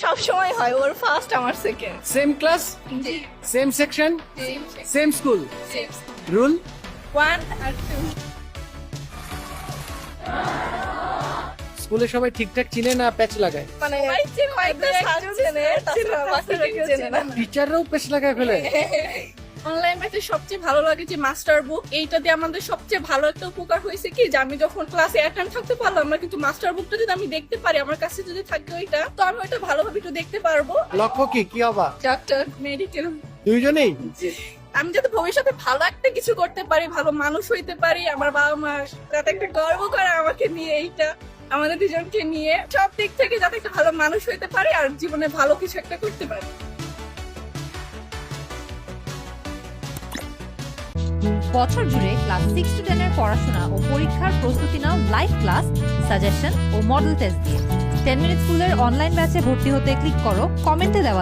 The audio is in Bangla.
সব সময় হয়, ওর ফার্স্ট আমার সেকেন্ড। সেম ক্লাস, জি, same section, same school, rule. 1 আর 2। স্কুলে সবাই ঠিকঠাক চিনে না প্যাচ লাগায়? মানে কয়েকটা স্যার চেনে, তাছাড়া বাকিরা কেউ চেনে না। টিচাররাও প্যাচ লাগায় ফেলে। অনলাইন ব্যাচে সবচেয়ে ভালো লাগে যে মাস্টার বুক, এইটা দিয়ে আমাদের সবচেয়ে ভালো একটা উপকার হয়েছে কি, যে আমি যখন ক্লাসে অ্যাটেন্ড থাকতে পারলাম না, কিন্তু মাস্টার বুকটা যদি আমি দেখতে পারি, আমার কাছে যদি থাকে ওইটা, তো আমি ওইটা ভালোভাবে একটু দেখতে পারবো। লক্ষ্য কি, কি হবা? Doctor, medical. দুইজনেই? আমি যাতে ভবিষ্যতে ভালো একটা কিছু করতে পারি, ভালো মানুষ হইতে পারি, আমার বাবা মা যাতে একটা গর্ব করে আমাকে নিয়ে, এইটা আমাদের দুজনকে নিয়ে সব দিক থেকে যাতে একটা ভালো মানুষ হইতে পারি আর জীবনে ভালো কিছু একটা করতে পারি। বছর জুড়ে ক্লাস 6 to 10 এর পড়াশোনা ও পরীক্ষার প্রস্তুতি নাও লাইভ ক্লাস, সাজেশন ও মডেল টেস্ট দিয়ে। 10 মিনিট স্কুলের অনলাইন ব্যাচে ভর্তি হতে ক্লিক করো কমেন্টে দেওয়া